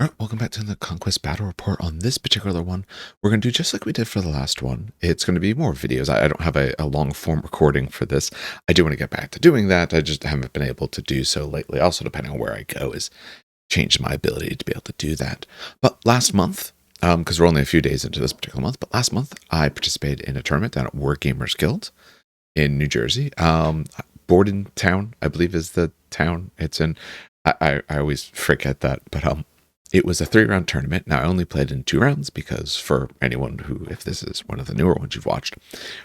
Alright, welcome back to the Conquest Battle Report. On this particular one, we're going to do just like we did for the last one. It's going to be more videos. I don't have a long form recording for this. I do want to get back to doing that. I just haven't been able to do so lately. Also, depending on where I go, has changed my ability to be able to do that. But last month, because we're only a few days into this particular month, but last month I participated in a tournament down at Wargamers Guild in New Jersey. Bordentown, I believe, is the town it's in. I always forget that, but it was a 3-round tournament. Now, I only played in 2 rounds because for anyone who, if this is one of the newer ones you've watched,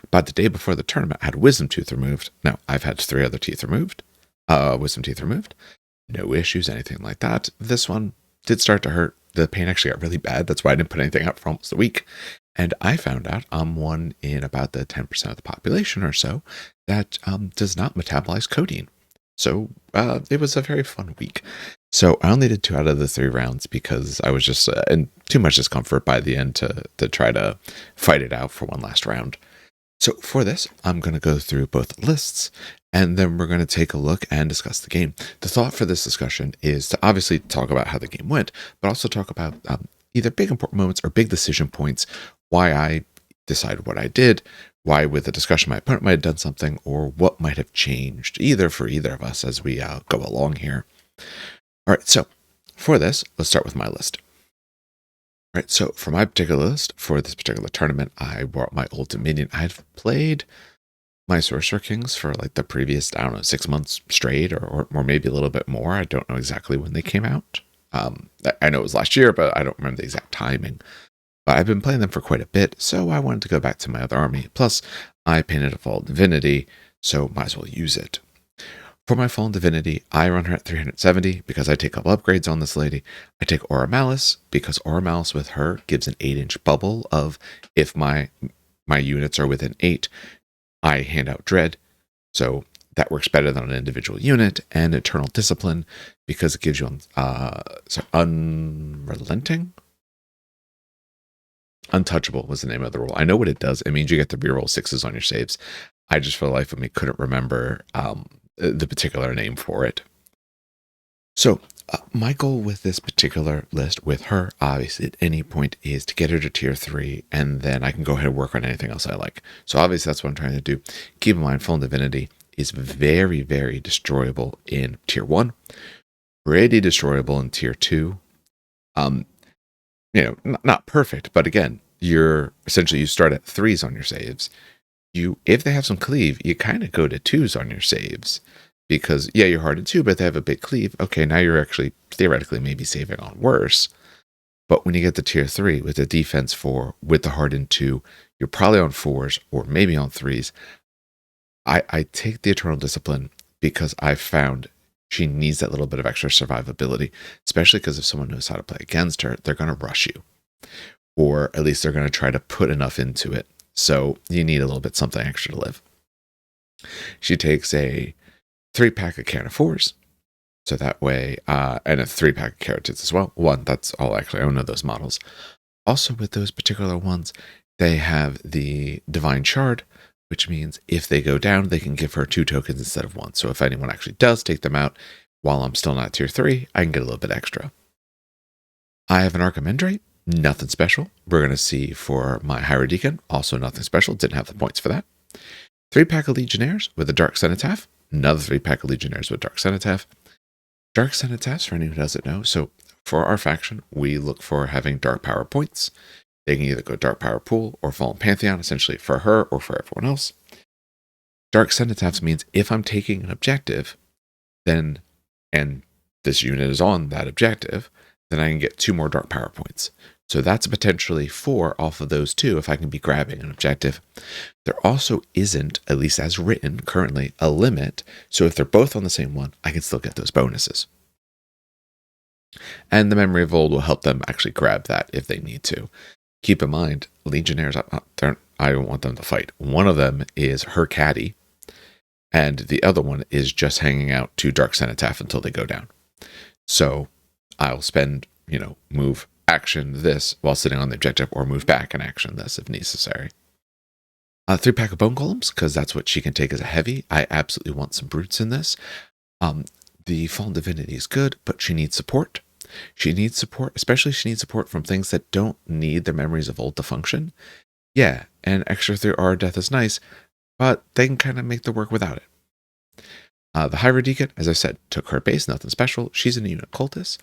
but the day before the tournament, I had wisdom tooth removed. Now, I've had 3 other teeth removed, wisdom teeth removed. No issues, anything like that. This one did start to hurt. The pain actually got really bad. That's why I didn't put anything out for almost a week. And I found out I'm one in about the 10% of the population or so that does not metabolize codeine. So it was a very fun week. So I only did 2 out of the 3 rounds because I was just in too much discomfort by the end to try to fight it out for one last round. So for this, I'm going to go through both lists, and then we're going to take a look and discuss the game. The thought for this discussion is to obviously talk about how the game went, but also talk about either big important moments or big decision points, why I decided what I did, why with the discussion my opponent might have done something, or what might have changed either for either of us as we go along here. All right, so for this, let's start with my list. All right, so for my particular list, for this particular tournament, I brought my Old Dominion. I've played my Sorcerer Kings for like the previous, 6 months straight, or maybe a little bit more. I don't know exactly when they came out. I know it was last year, but I don't remember the exact timing. But I've been playing them for quite a bit, so I wanted to go back to my other army. Plus, I painted a Fallen Divinity, so might as well use it. For my Fallen Divinity, I run her at 370 because I take up upgrades on this lady. I take Aura Malice because Aura Malice with her gives an 8-inch bubble of if my units are within 8, I hand out Dread. So that works better than an individual unit. And Eternal Discipline because it gives you Unrelenting? Untouchable was the name of the rule. I know what it does. It means you get to reroll 6s on your saves. I just, for the life of me, couldn't remember the particular name for it. So my goal with this particular list with her, obviously at any point, is to get her to tier 3, and then I can go ahead and work on anything else I like. So obviously that's what I'm trying to do. Keep in mind, Fallen Divinity is very, very destroyable in tier 1, pretty destroyable in tier 2. Not perfect, but again, you start at 3s on your saves. If they have some cleave, you kind of go to 2s on your saves because you're hard at 2, but they have a big cleave. Okay, now you're actually theoretically maybe saving on worse. But when you get to tier 3 with the defense 4, with the hardened 2, you're probably on 4s or maybe on 3s. I take the Eternal Discipline because I found she needs that little bit of extra survivability, especially because if someone knows how to play against her, they're going to rush you. Or at least they're going to try to put enough into it. So you need a little bit something extra to live. She takes a 3-pack of Can of 4s. So that way, and a 3-pack of Carotids as well. 1, that's all actually, I don't know those models. Also with those particular ones, they have the Divine Shard, which means if they go down, they can give her 2 tokens instead of 1. So if anyone actually does take them out while I'm still not tier 3, I can get a little bit extra. I have an Archimendrate, nothing special. We're going to see for my Hierodeacon, also nothing special, didn't have the points for that. 3-pack of Legionnaires with a Dark Cenotaph, another 3-pack of Legionnaires with Dark Cenotaph. Dark Cenotaphs, for anyone who doesn't know, so for our faction, we look for having Dark Power points. They can either go Dark Power Pool or Fallen Pantheon, essentially for her or for everyone else. Dark Cenotaphs means if I'm taking an objective, and this unit is on that objective, then I can get 2 more Dark Power points. So that's potentially 4 off of those 2 if I can be grabbing an objective. There also isn't, at least as written currently, a limit. So if they're both on the same one, I can still get those bonuses. And the Memory of Old will help them actually grab that if they need to. Keep in mind, Legionnaires, I don't want them to fight. One of them is her caddy, and the other one is just hanging out to Dark Cenotaph until they go down. So I'll spend, move action this while sitting on the objective, or move back and action this if necessary. 3-pack of Bone Golems, because that's what she can take as a heavy. I absolutely want some brutes in this. The Fallen Divinity is good, but she needs support. She needs support, especially she needs support from things that don't need their memories of old to function. Yeah, an extra 3 aura death is nice, but they can kind of make the work without it. The Hybrid Deacon, as I said, took her base, nothing special. She's in a unit cultist.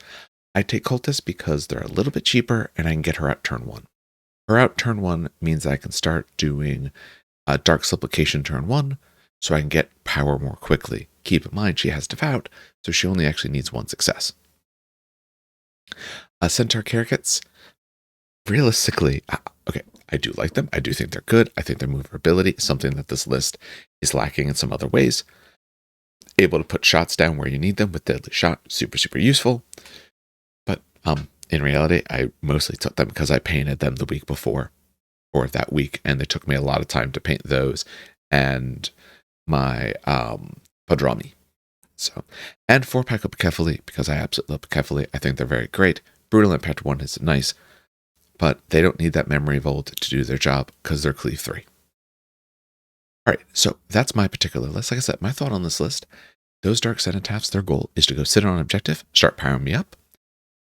I take cultists because they're a little bit cheaper and I can get her out turn 1. Her out turn 1 means I can start doing Dark Supplication turn 1, so I can get power more quickly. Keep in mind, she has Devout, so she only actually needs 1 success. Centaur Carrickets, realistically, okay, I do like them. I do think they're good. I think their maneuverability is something that this list is lacking in some other ways. Able to put shots down where you need them with Deadly Shot, super, super useful. But in reality, I mostly took them because I painted them the week before, or that week, and it took me a lot of time to paint those and my Padrami. So, and 4-pack of Kephili, because I absolutely love Kephili. I think they're very great. Brutal Impact 1 is nice, but they don't need that memory of old to do their job because they're Cleave 3. All right, so that's my particular list. Like I said, my thought on this list, those Dark Cenotaphs, their goal is to go sit on an objective, start powering me up.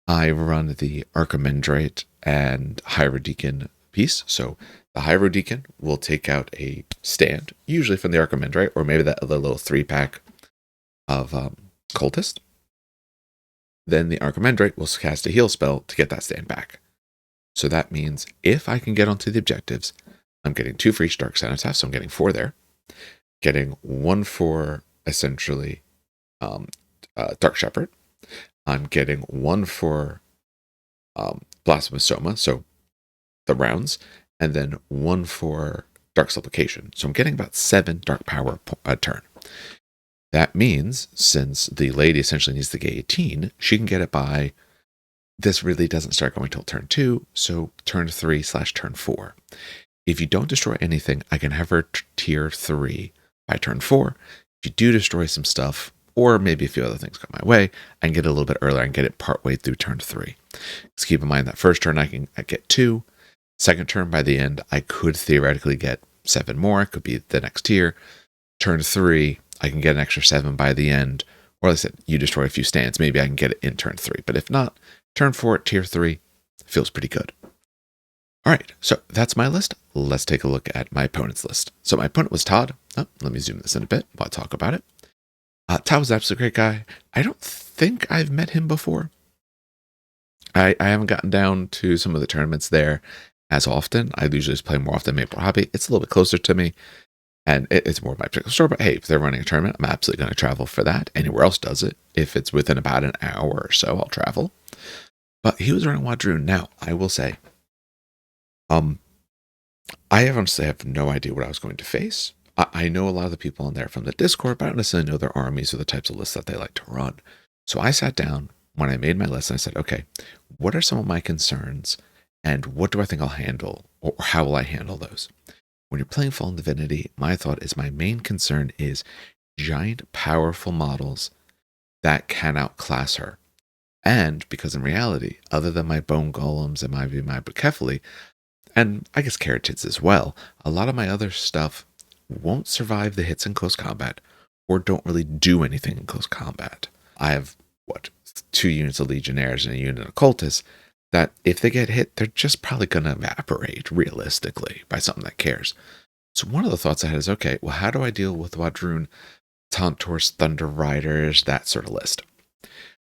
I run the Archimandrite and Hierodeacon piece. So the Hierodeacon will take out a stand, usually from the Archimandrite, or maybe that other little 3-pack of Cultist. Then the Archimandrite will cast a heal spell to get that stand back. So that means if I can get onto the objectives, I'm getting 2 for each Dark Cenotaph, so I'm getting 4 there. Getting 1 for, essentially, Dark Shepherd. I'm getting 1 for Blasphemous Soma, so the rounds, and then 1 for Dark Supplication. So I'm getting about 7 Dark Power a turn. That means, since the lady essentially needs to get 18, she can get it by, this really doesn't start going till turn 2, so turn 3/turn 4. If you don't destroy anything, I can have her tier 3 by turn 4. If you do destroy some stuff, or maybe a few other things come my way, I can get it a little bit earlier and get it partway through turn 3. Just keep in mind that first turn I get 2. Second turn, by the end, I could theoretically get 7 more. It could be the next tier. Turn 3, I can get an extra 7 by the end. Or like I said, you destroy a few stands. Maybe I can get it in turn 3. But if not, turn 4 at tier 3 feels pretty good. All right, so that's my list. Let's take a look at my opponent's list. So my opponent was Todd. Oh, let me zoom this in a bit while I talk about it. Todd was an absolutely great guy. I don't think I've met him before. I haven't gotten down to some of the tournaments there as often. I usually just play more often Maple Hobby. It's a little bit closer to me, and it's more of my particular store. But hey, if they're running a tournament, I'm absolutely going to travel for that. Anywhere else does it. If it's within about an hour or so, I'll travel. But he was running Wadrhun. Now, I will say, I honestly have no idea what I was going to face. I know a lot of the people in there from the Discord, but I don't necessarily know their armies or the types of lists that they like to run. So I sat down when I made my list and I said, okay, what are some of my concerns and what do I think I'll handle, or how will I handle those? When you're playing Fallen Divinity, my thought is my main concern is giant, powerful models that can outclass her. And because in reality, other than my Bone Golems and my Kephili, and I guess Carrotids as well, a lot of my other stuff won't survive the hits in close combat or don't really do anything in close combat. I have, 2 units of Legionnaires and a unit of Cultists that if they get hit, they're just probably going to evaporate realistically by something that cares. So one of the thoughts I had is, okay, well, how do I deal with Wadrhun, Tauntors, Thunder Riders, that sort of list?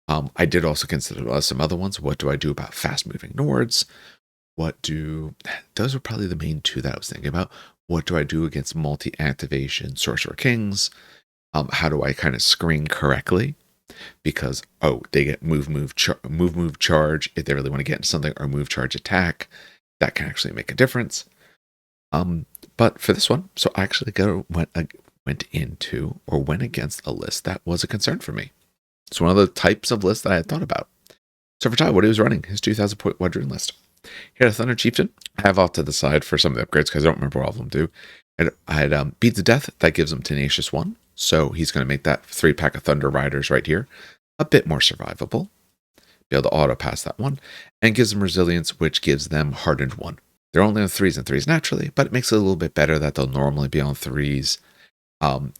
I did also consider some other ones. What do I do about fast-moving Nords? Those were probably the main 2 that I was thinking about. What do I do against multi-activation Sorcerer Kings? How do I kind of screen correctly? Because, they get move, charge if they really want to get into something, or move, charge, attack. That can actually make a difference. But for this one, so I actually went against a list that was a concern for me. It's one of the types of lists that I had thought about. So for Todd, what he was running, his 2,000-point Wadrhun list. He had a Thunder Chieftain. I have off to the side for some of the upgrades because I don't remember what all of them do. And I had Beat to Death. That gives him Tenacious 1. So he's going to make that 3-pack of Thunder Riders right here a bit more survivable. Be able to auto pass that one. And gives them Resilience, which gives them Hardened 1. They're only on 3s and 3s naturally, but it makes it a little bit better that they'll normally be on 3s.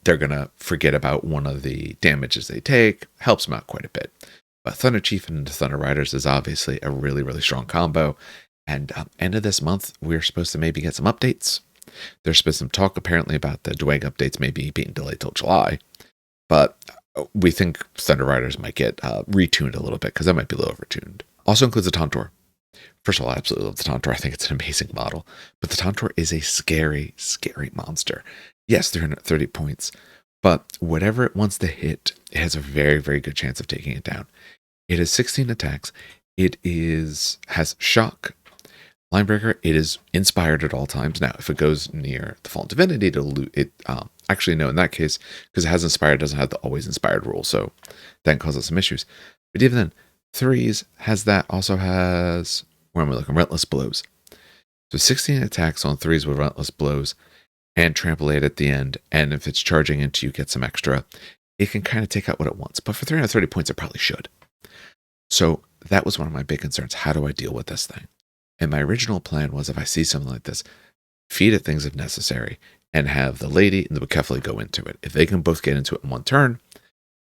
They're going to forget about one of the damages they take. Helps them out quite a bit. But Thunder Chief and Thunder Riders is obviously a really, really strong combo. And end of this month, we're supposed to maybe get some updates. There's been some talk apparently about the Dwang updates maybe being delayed till July. But we think Thunder Riders might get retuned a little bit because that might be a little overtuned. Also includes a Tauntaur. First of all, I absolutely love the Tauntaur. I think it's an amazing model. But the Tauntaur is a scary, scary monster. Yes, 330 points. But whatever it wants to hit, it has a very, very good chance of taking it down. It has 16 attacks. It has shock. Linebreaker, it is inspired at all times. Now, if it goes near the Fallen Divinity, actually, no, in that case, because it has inspired, it doesn't have the always inspired rule, so that causes some issues. But even then, threes also has, where am I looking? Relentless Blows. So 16 attacks on threes with Relentless Blows and Trample 8 at the end, and if it's charging into you, get some extra. It can kind of take out what it wants, but for 330 points, it probably should. So that was one of my big concerns. How do I deal with this thing? And my original plan was, if I see something like this, feed it things if necessary, and have the lady and the Bucephaly go into it. If they can both get into it in one turn,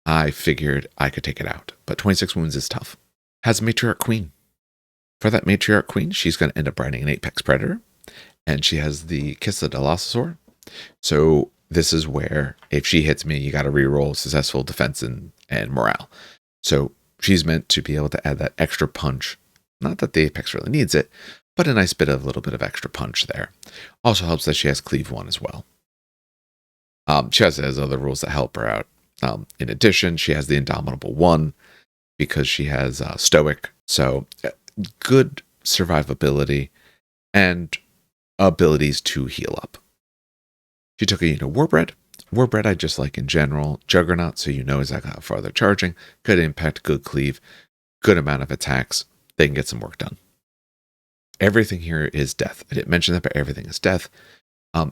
I figured I could take it out. But 26 wounds is tough. Has a Matriarch Queen. For that Matriarch Queen, she's going to end up riding an Apex Predator, and she has the Kiss of the Colossasaur. So this is where, if she hits me, you got to reroll successful defense and morale. So she's meant to be able to add that extra punch. Not that the Apex really needs it, but a nice little bit of extra punch there. Also helps that she has Cleave 1 as well. She has other rules that help her out. In addition, she has the Indomitable 1 because she has Stoic. So good survivability and abilities to heal up. She took a Warbred. Warbred I just like in general. Juggernaut, so you know exactly how far they're charging. Good impact, good cleave, good amount of attacks. They can get some work done. Everything here is death. I didn't mention that, but everything is death.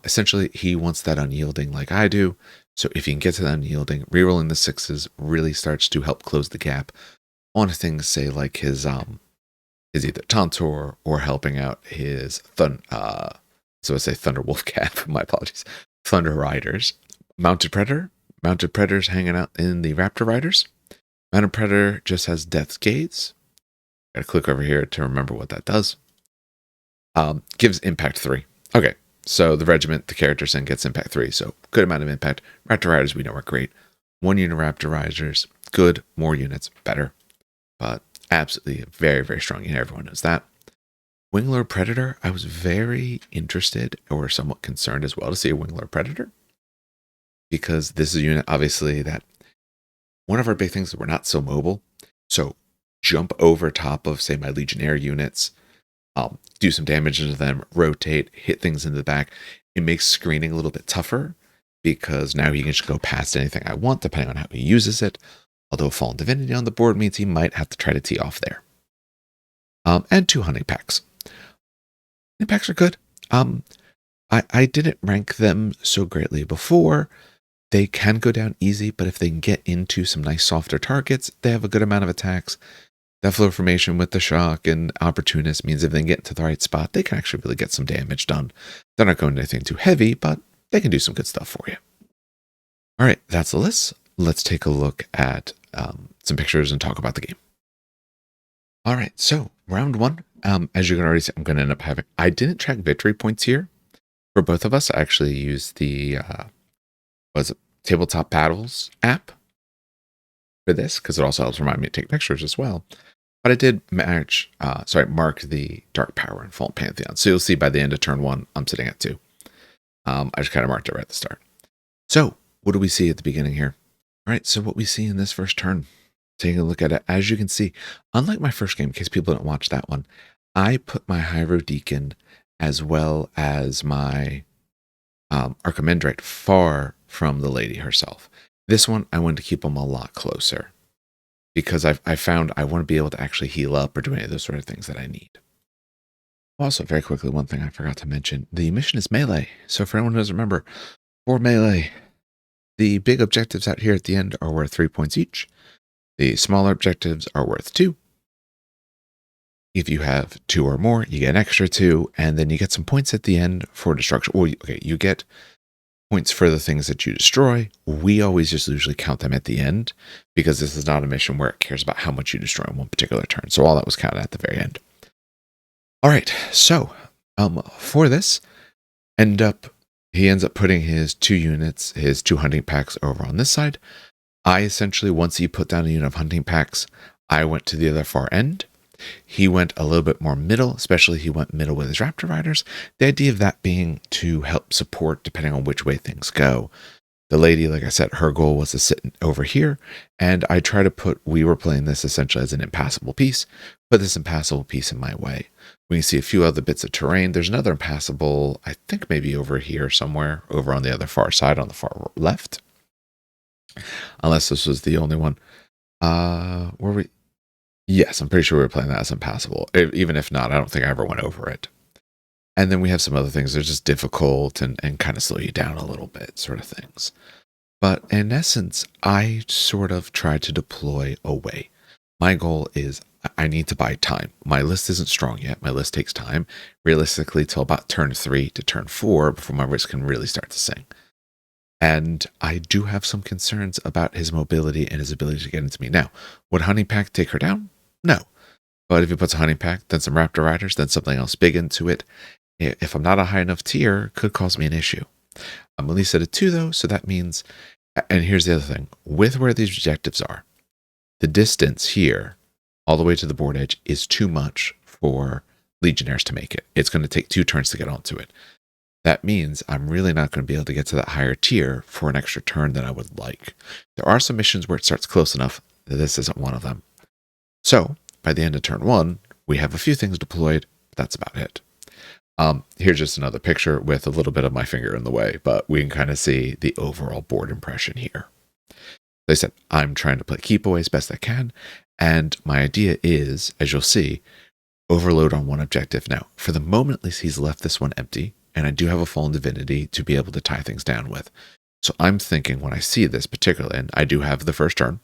Essentially, he wants that unyielding like I do. So if you can get to that unyielding, rerolling the sixes really starts to help close the gap on things, say like his either Tauntaur or helping out his Thunder Wolf Cap. My apologies. Thunder Riders. Mounted Predator. Mounted Predator's hanging out in the Raptor Riders. Mounted Predator just has Death's Gaze. Gotta click over here to remember what that does. Gives impact 3. Okay, so the regiment, the character then gets impact 3, so good amount of impact. Raptor Riders we know are great. 1 unit Raptor Riders, good. More units, better. But absolutely a very, very strong unit. Everyone knows that. Winglord Predator, I was very interested or somewhat concerned as well to see a Winglord Predator. Because this is a unit, obviously, that one of our big things is we're not so mobile. So jump over top of, say, my Legionnaire units, do some damage into them, rotate, hit things in the back. It makes screening a little bit tougher because now he can just go past anything I want depending on how he uses it. Although Fallen Divinity on the board means he might have to try to tee off there. And 2 hunting packs. Hunting packs are good. I didn't rank them so greatly before. They can go down easy, but if they can get into some nice softer targets, they have a good amount of attacks. That flow formation with the shock and opportunist means if they can get into the right spot, they can actually really get some damage done. They're not going to anything too heavy, but they can do some good stuff for you. All right, that's the list. Let's take a look at some pictures and talk about the game. All right, so round 1, as you can already see, I'm going to end up having, I didn't track victory points here for both of us. I actually used the Tabletop Battles app for this because it also helps remind me to take pictures as well. But I did mark the Dark Power and Fallen Pantheon. So you'll see by the end of turn 1, I'm sitting at 2. I just kind of marked it right at the start. So what do we see at the beginning here? All right, so what we see in this first turn, taking a look at it, as you can see, unlike my first game, in case people didn't watch that one, I put my Hyro Deacon as well as my Archimandrite far from the lady herself. This one, I wanted to keep them a lot closer because I found I want to be able to actually heal up or do any of those sort of things that I need. Also, very quickly, one thing I forgot to mention, the mission is melee. So for anyone who doesn't remember, for melee, the big objectives out here at the end are worth 3 points each. The smaller objectives are worth 2. If you have 2 or more, you get an extra 2, and then you get some points at the end for destruction. Well, okay, you get points for the things that you destroy. We always just usually count them at the end because this is not a mission where it cares about how much you destroy in one particular turn. So all that was counted at the very end. All right, so for this, he ends up putting his 2 units, his 2 hunting packs over on this side. I essentially, once he put down a unit of hunting packs, I went to the other far end. He went a little bit more middle, especially he went middle with his Raptor Riders. The idea of that being to help support depending on which way things go. The lady, like I said, her goal was to sit over here, and I try to we were playing this essentially as an impassable piece, put this impassable piece in my way. We can see a few other bits of terrain. There's another impassable, I think maybe over here somewhere, over on the other far side, on the far left. Unless this was the only one. Were we? Yes, I'm pretty sure we were playing that as impassable. Even if not, I don't think I ever went over it. And then we have some other things that are just difficult and kind of slow you down a little bit, sort of things. But in essence, I sort of try to deploy away. My goal is I need to buy time. My list isn't strong yet. My list takes time, realistically, till about turn 3 to turn 4 before my wrist can really start to sing. And I do have some concerns about his mobility and his ability to get into me. Now, would Hunting Pack take her down? No. But if he puts a Hunting Pack, then some Raptor Riders, then something else big into it, if I'm not a high enough tier, could cause me an issue. I'm at least at a 2 though, so that means, and here's the other thing, with where these objectives are, the distance here, all the way to the board edge, is too much for Legionnaires to make it. It's going to take 2 turns to get onto it. That means I'm really not going to be able to get to that higher tier for an extra turn than I would like. There are some missions where it starts close enough that this isn't one of them. So, by the end of turn 1, we have a few things deployed. That's about it. Here's just another picture with a little bit of my finger in the way, but we can kind of see the overall board impression here. Like I said, I'm trying to play keep away as best I can, and my idea is, as you'll see, overload on one objective. Now, for the moment, at least he's left this one empty, and I do have a Fallen Divinity to be able to tie things down with. So I'm thinking when I see this particularly, and I do have the first turn,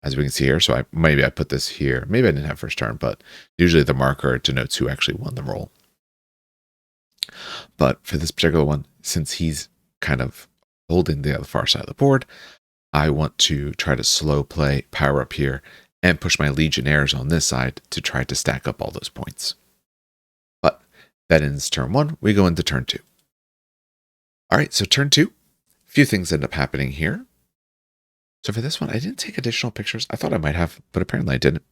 as we can see here, so maybe I put this here. Maybe I didn't have first turn, but usually the marker denotes who actually won the roll. But for this particular one, since he's kind of holding the other far side of the board, I want to try to slow play, power up here, and push my Legionnaires on this side to try to stack up all those points. But that ends turn 1. We go into turn 2. All right, so turn 2, a few things end up happening here. So for this one, I didn't take additional pictures. I thought I might have, but apparently I didn't.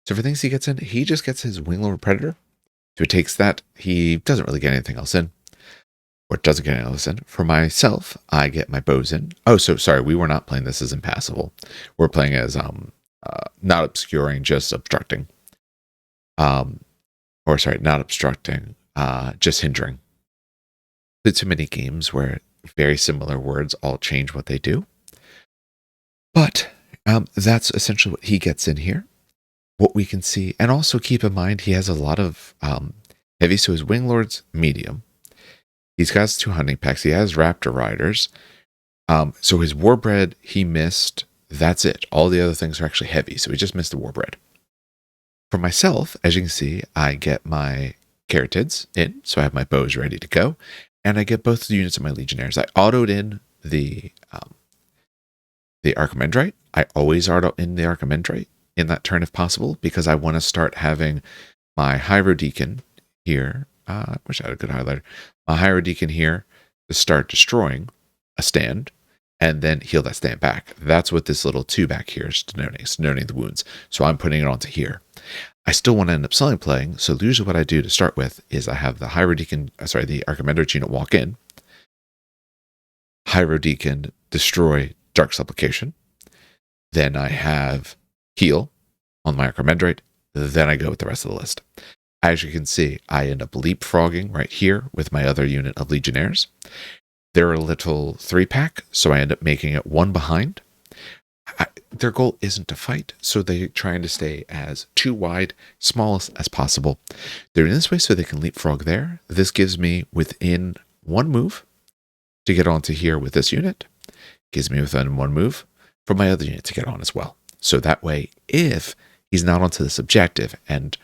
So for things he gets in, he just gets his Winglord Predator. So he takes that. He doesn't really get anything else in. Or doesn't get anything else in. For myself, I get my bows in. Oh, so sorry, we were not playing this as impassable. We're playing as not obscuring, just obstructing. Not obstructing, just hindering. There's too many games where very similar words all change what they do. But that's essentially what he gets in here. What we can see, and also keep in mind, he has a lot of heavy, so his Winglord's medium. He's got his 2 hunting packs. He has Raptor Riders. So his Warbread, he missed. That's it. All the other things are actually heavy, so he just missed the Warbread. For myself, as you can see, I get my Carrotids in, so I have my bows ready to go, and I get both the units of my Legionnaires. I autoed in the Archimandrite. I always auto in the Archimandrite in that turn if possible, because I want to start having my Hierodeacon here. I wish I had a good highlighter. My Hierodeacon here to start destroying a stand, and then heal that stand back. That's what this little 2 back here is denoting. It's denoting the wounds. So I'm putting it onto here. I still want to end up selling playing, so usually what I do to start with is I have the the Archimandrite unit walk in, Hierodeacon destroy Dark Supplication, then I have heal on my Archimandrite, then I go with the rest of the list. As you can see, I end up leapfrogging right here with my other unit of Legionnaires. They're a little 3-pack, so I end up making it 1 behind. Their goal isn't to fight, so they're trying to stay as 2 wide, smallest as possible. They're in this way so they can leapfrog there. This gives me within 1 move to get onto here with this unit. Gives me within 1 move for my other unit to get on as well. So that way, if he's not onto this objective, and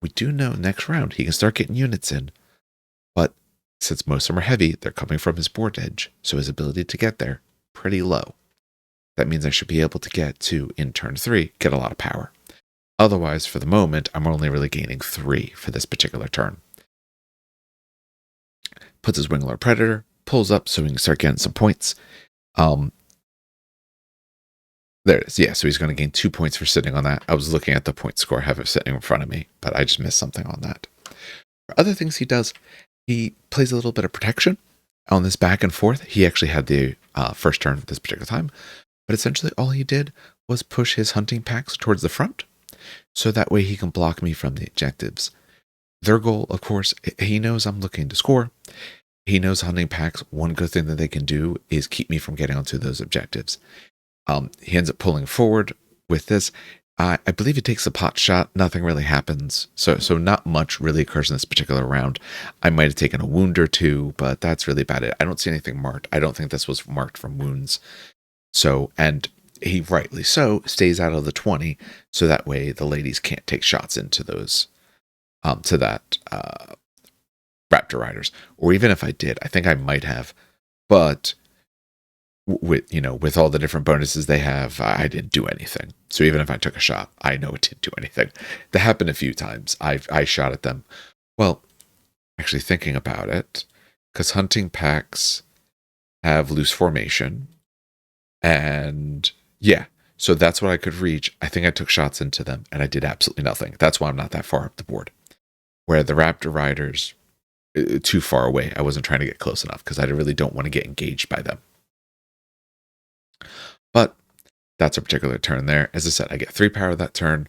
we do know next round he can start getting units in, but Since most of them are heavy, they're coming from his board edge, so his ability to get there, pretty low. That means I should be able to get to, in turn 3, get a lot of power. Otherwise, for the moment, I'm only really gaining 3 for this particular turn. Puts his Winglord Predator, pulls up so we can start getting some points. There it is. Yeah, so he's going to gain 2 points for sitting on that. I was looking at the point score, I have it sitting in front of me, but I just missed something on that. For other things he does, he plays a little bit of protection on this back and forth. He actually had the first turn this particular time, but essentially all he did was push his hunting packs towards the front, so that way he can block me from the objectives. Their goal, of course, he knows I'm looking to score. He knows hunting packs, one good thing that they can do is keep me from getting onto those objectives. He ends up pulling forward with this. I believe he takes a pot shot. Nothing really happens. So not much really occurs in this particular round. I might have taken a wound or two, but that's really about it. I don't see anything marked. I don't think this was marked from wounds. So, and he rightly so stays out of the 20, so that way the ladies can't take shots into those, to that Raptor Riders. Or even if I did, I think I might have, but with all the different bonuses they have, I didn't do anything. So even if I took a shot, I know it didn't do anything. That happened a few times. I shot at them. Well, actually thinking about it, because hunting packs have loose formation, and yeah, so that's what I could reach. I think I took shots into them, and I did absolutely nothing. That's why I'm not that far up the board. Where the Raptor Riders, too far away. I wasn't trying to get close enough, because I really don't want to get engaged by them. But that's a particular turn there. As I said, I get 3 power that turn,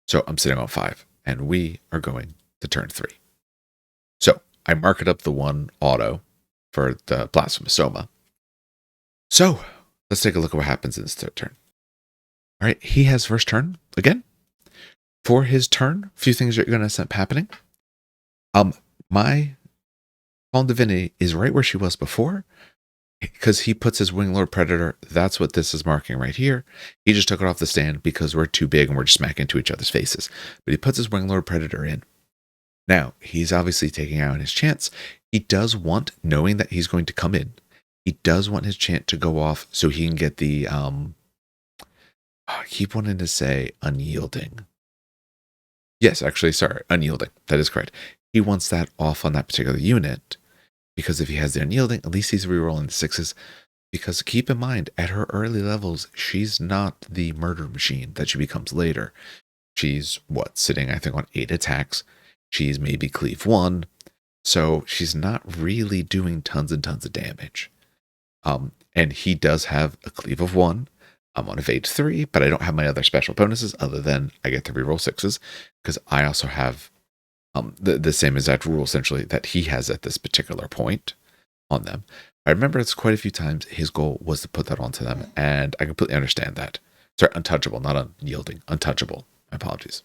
so I'm sitting on 5, and we are going to turn 3. So I mark it up the 1 auto for the Blasphemous Soma. So let's take a look at what happens in this third turn. All right, he has first turn again. For his turn, a few things are going to end up happening. My Fallen Divinity is right where she was before, because he puts his Winglord Predator. That's what this is marking right here. He just took it off the stand because we're too big and we're just smacking into each other's faces. But he puts his Winglord Predator in. Now, he's obviously taking out his chance. He does want, knowing that he's going to come in, he does want his chant to go off so he can get the, I keep wanting to say unyielding. Yes, actually, sorry, unyielding. That is correct. He wants that off on that particular unit, because if he has the unyielding, at least he's rerolling the 6s. Because keep in mind, at her early levels, she's not the murder machine that she becomes later. She's, sitting, I think, on 8 attacks. She's maybe cleave 1. So she's not really doing tons and tons of damage. And he does have a cleave of 1. I'm on evade 3, but I don't have my other special bonuses other than I get to reroll 6s, because I also have the same exact rule essentially that he has at this particular point on them. I remember it's quite a few times his goal was to put that onto them, and I completely understand that. Sorry, untouchable, not unyielding. Untouchable. My apologies.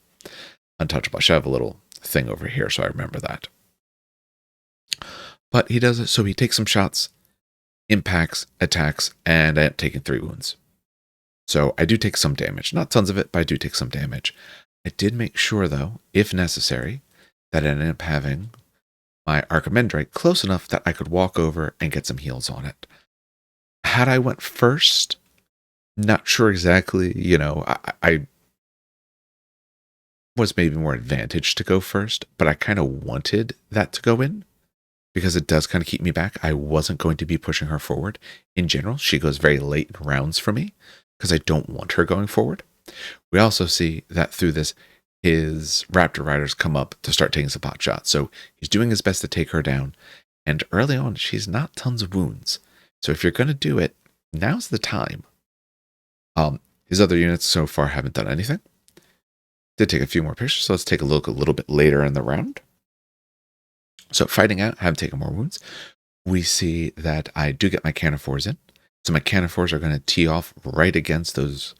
Untouchable. I should have a little thing over here so I remember that. But he does it, so he takes some shots, impacts, attacks, and I end up taking 3 wounds. So I do take some damage. Not tons of it, but I do take some damage. I did make sure, though, if necessary, that I ended up having my Archimandrite close enough that I could walk over and get some heals on it. Had I went first, not sure exactly, I was maybe more advantaged to go first, but I kind of wanted that to go in, because it does kind of keep me back. I wasn't going to be pushing her forward. In general, she goes very late in rounds for me, because I don't want her going forward. We also see that through this, his Raptor Riders come up to start taking some pot shots. So he's doing his best to take her down. And early on, she's not tons of wounds. So if you're going to do it, now's the time. His other units so far haven't done anything. Did take a few more pictures, so let's take a look a little bit later in the round. So fighting out, haven't taken more wounds. We see that I do get my Cannonfours in. So my Cannonfours are going to tee off right against those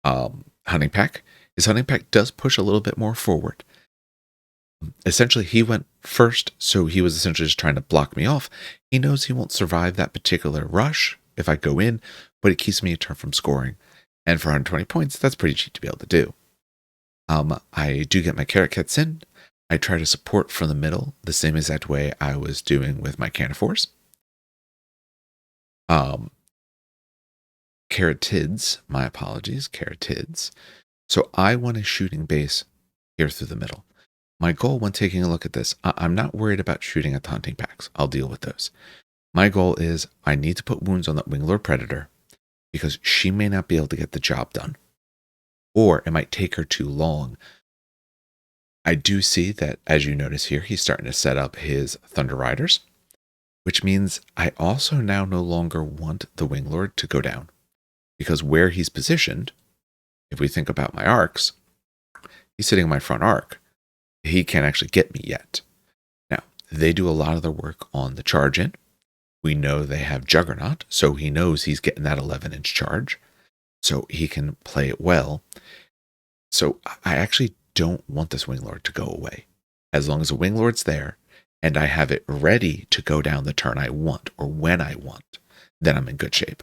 hunting pack. His hunting pack does push a little bit more forward. Essentially, he went first, so he was essentially just trying to block me off. He knows he won't survive that particular rush if I go in, but it keeps me a turn from scoring. And for 120 points, that's pretty cheap to be able to do. I do get my Carrot Cats in. I try to support from the middle the same exact way I was doing with my Canifores. Caratids, my apologies, caratids. So I want a shooting base here through the middle. My goal when taking a look at this, I'm not worried about shooting at taunting packs. I'll deal with those. My goal is I need to put wounds on that Winglord Predator because she may not be able to get the job done. Or it might take her too long. I do see that, as you notice here, he's starting to set up his Thunder Riders, which means I also now no longer want the Winglord to go down. Because where he's positioned, if we think about my arcs, he's sitting in my front arc. He can't actually get me yet. Now, they do a lot of their work on the charge in. We know they have Juggernaut, so he knows he's getting that 11-inch charge. So he can play it well. So I actually don't want this Winglord to go away. As long as the Winglord's there, and I have it ready to go down the turn I want, or when I want, then I'm in good shape.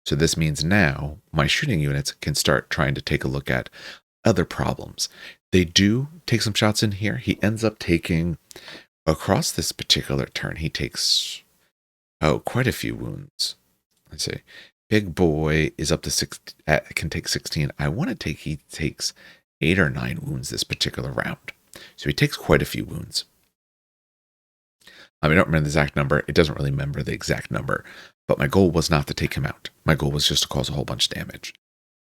So this means now my shooting units can start trying to take a look at other problems. They do take some shots in here. He ends up taking, across this particular turn, he takes, quite a few wounds. Let's see. Big boy is up to 6, can take 16. I want to take, he takes 8 or 9 wounds this particular round. So he takes quite a few wounds. I don't remember the exact number. It doesn't really remember the exact number. But my goal was not to take him out. My goal was just to cause a whole bunch of damage.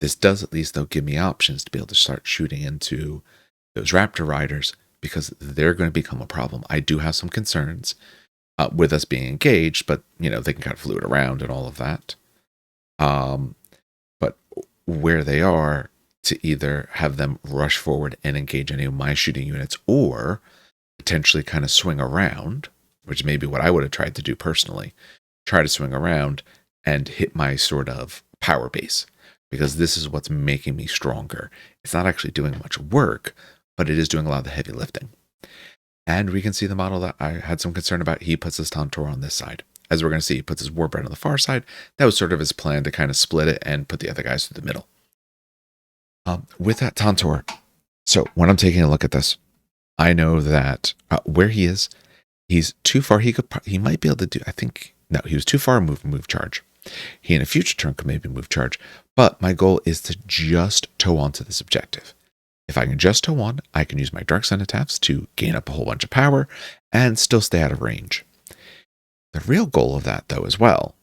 This does at least, though, give me options to be able to start shooting into those Raptor Riders because they're going to become a problem. I do have some concerns with us being engaged, but, they can kind of fluid around and all of that. But where they are, to either have them rush forward and engage any of my shooting units or potentially kind of swing around, which may be what I would have tried to do personally. Try to swing around and hit my sort of power base because this is what's making me stronger. It's not actually doing much work, but it is doing a lot of the heavy lifting. And we can see the model that I had some concern about. He puts his Tantor on this side. As we're going to see, he puts his Warbread on the far side. That was sort of his plan to kind of split it and put the other guys through the middle. With that Tantor, so when I'm taking a look at this, I know that where he is, he's too far. He might be able to do, no, he was too far move charge. He in a future turn could maybe move charge, but my goal is to just toe on to this objective. If I can just toe on, I can use my Dark Cenotaphs to gain up a whole bunch of power and still stay out of range. The real goal of that, though, as well,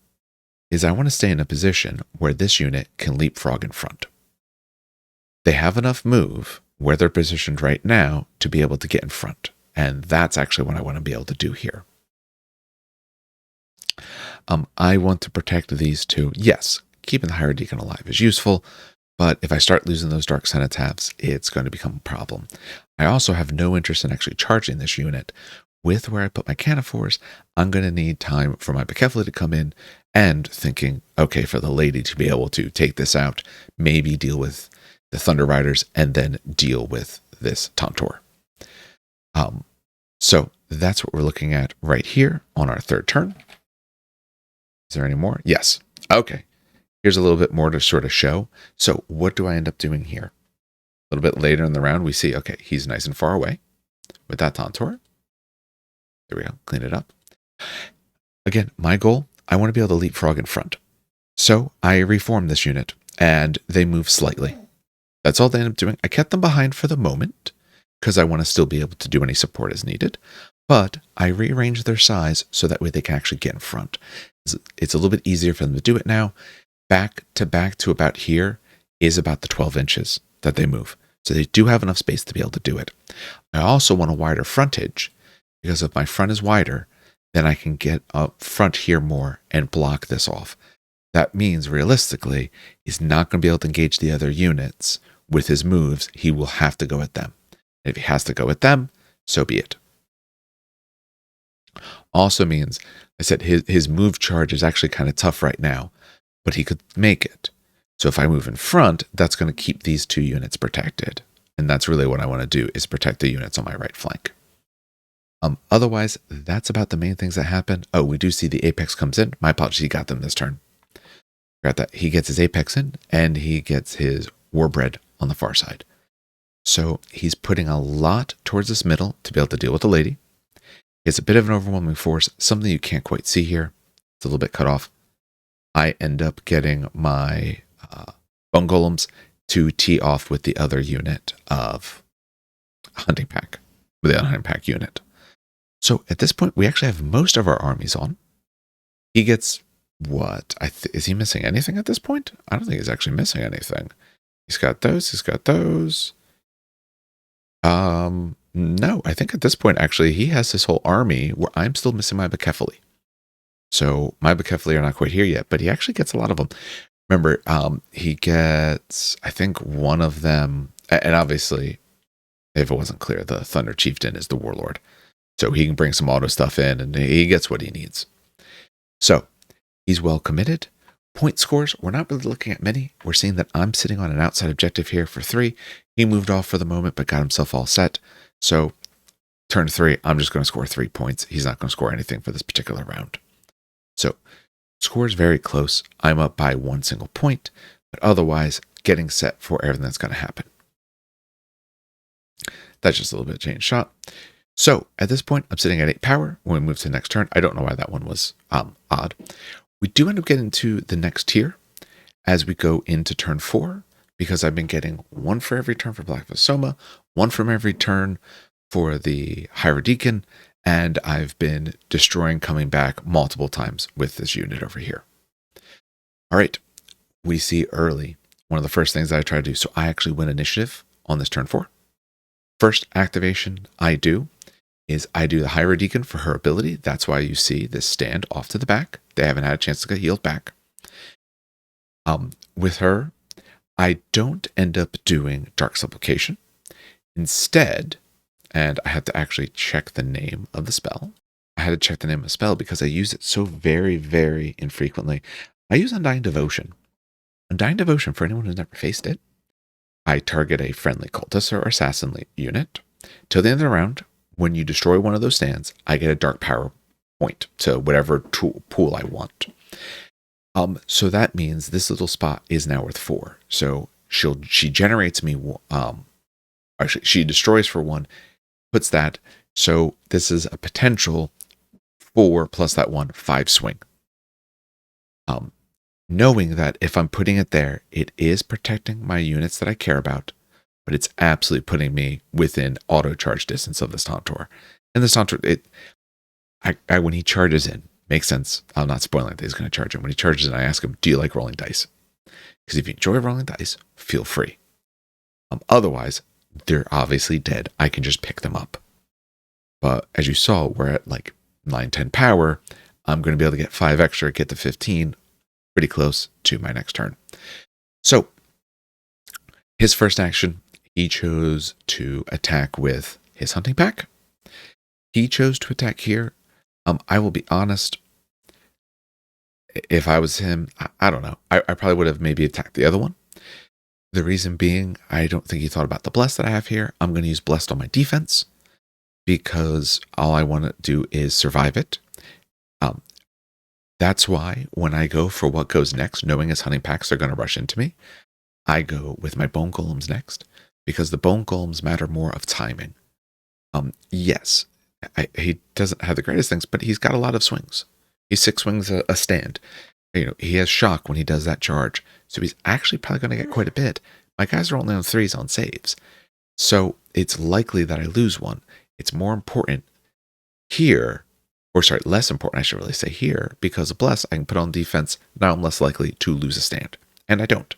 is I want to stay in a position where this unit can leapfrog in front. They have enough move where they're positioned right now to be able to get in front, and that's actually what I want to be able to do here. I want to protect these two. Yes, keeping the Higher Deacon alive is useful, but if I start losing those Dark Cenotaphs, it's going to become a problem. I also have no interest in actually charging this unit. With where I put my Canifores, I'm going to need time for my Bekefali to come in and thinking, okay, for the lady to be able to take this out, maybe deal with the Thunder Riders, and then deal with this Tantor. So that's what we're looking at right here on our third turn. Is there any more? Yes. Okay. Here's a little bit more to sort of show. So what do I end up doing here? A little bit later in the round, we see, okay, he's nice and far away with that Tantor. There we go. Clean it up. Again, my goal, I want to be able to leapfrog in front. So I reform this unit, and they move slightly. That's all they end up doing. I kept them behind for the moment, because I want to still be able to do any support as needed. But I rearrange their size so that way they can actually get in front. It's a little bit easier for them to do it now. Back to about here is about the 12 inches that they move. So they do have enough space to be able to do it. I also want a wider frontage, because if my front is wider, then I can get up front here more and block this off. That means realistically, he's not going to be able to engage the other units with his moves. He will have to go at them. If he has to go at them, so be it. Also means, I said his move charge is actually kind of tough right now, but he could make it. So if I move in front, that's going to keep these two units protected. And that's really what I want to do, is protect the units on my right flank. Otherwise, that's about the main things that happen. Oh, we do see the Apex comes in. My apologies, he got them this turn. Got that. He gets his Apex in, and he gets his Warbread on the far side. So he's putting a lot towards this middle to be able to deal with the lady. It's a bit of an overwhelming force, something you can't quite see here. It's a little bit cut off. I end up getting my bone golems to tee off with the other unit of hunting pack, with the hunting pack unit. So at this point, we actually have most of our armies on. He gets what? Is he missing anything at this point? I don't think he's actually missing anything. He's got those. He's got those. No, I think at this point, actually, he has this whole army where I'm still missing my Bucephali. So my Bucephali are not quite here yet, but he actually gets a lot of them. Remember, he gets, I think, one of them, and obviously, if it wasn't clear, the Thunder Chieftain is the warlord. So he can bring some auto stuff in, and he gets what he needs. So he's well committed. Point scores, we're not really looking at many. We're seeing that I'm sitting on an outside objective here for 3. He moved off for the moment, but got himself all set. So turn 3, I'm just going to score 3 points. He's not going to score anything for this particular round. So score is very close. I'm up by 1 single point, but otherwise getting set for everything that's going to happen. That's just a little bit of change shot. So at this point, I'm sitting at 8 power. When we move to the next turn, I don't know why that one was odd. We do end up getting to the next tier as we go into turn 4, because I've been getting 1 for every turn for Black Vasoma, 1 from every turn for the Hierodeacon, and I've been destroying, coming back multiple times with this unit over here. All right, we see early one of the first things that I try to do. So I actually win initiative on this turn 4. First activation I do is I do the Hierodeacon for her ability. That's why you see this stand off to the back. They haven't had a chance to get healed back. With her, I don't end up doing Dark Supplication. Instead, and I had to actually check the name of the spell. I had to check the name of the spell because I use it so very, very infrequently. I use Undying Devotion. Undying Devotion, for anyone who's never faced it, I target a friendly cultist or assassin unit. Till the end of the round, when you destroy one of those stands, I get a dark power point to whatever pool I want. So that means this little spot is now worth 4. So she generates me, actually she destroys for 1, puts that. So this is a potential 4 plus that 1, 5 swing. Knowing that if I'm putting it there, it is protecting my units that I care about, but it's absolutely putting me within auto charge distance of this Tantor. And this Tantor, when he charges in, makes sense. I'm not spoiling that he's going to charge in. When he charges in, I ask him, do you like rolling dice? Because if you enjoy rolling dice, feel free. Otherwise, they're obviously dead. I can just pick them up. But as you saw, we're at like 9, 10 power. I'm going to be able to get 5 extra, get to 15, pretty close to my next turn. So his first action, he chose to attack with his hunting pack. He chose to attack here. I will be honest. If I was him, I don't know. I probably would have maybe attacked the other one. The reason being, I don't think he thought about the Bless that I have here. I'm going to use Blessed on my defense because all I want to do is survive it. That's why when I go for what goes next, knowing his hunting packs are going to rush into me, I go with my bone golems next because the bone golems matter more of timing. Yes, he doesn't have the greatest things, but he's got a lot of swings. He's 6 swings a stand. He has shock when he does that charge. So he's actually probably going to get quite a bit. My guys are only on 3s on saves. So it's likely that I lose one. It's more important here, or sorry, less important, I should really say here, because of Bless, I can put on defense. Now I'm less likely to lose a stand. And I don't.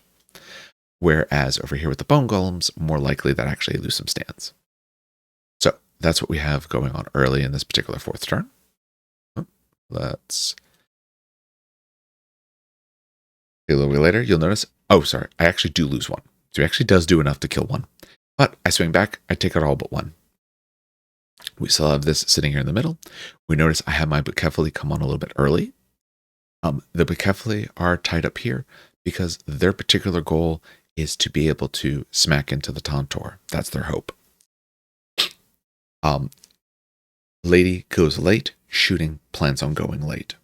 Whereas over here with the bone golems, more likely that I actually lose some stands. So that's what we have going on early in this particular 4th turn. Let's see a little bit later. You'll notice, oh, sorry, I actually do lose 1. So he actually does do enough to kill 1. But I swing back, I take out all but 1. We still have this sitting here in the middle. We notice I have my Bucephali come on a little bit early. The Bucephali are tied up here because their particular goal is to be able to smack into the Tantor. That's their hope. Lady goes late. Shooting plans on going late.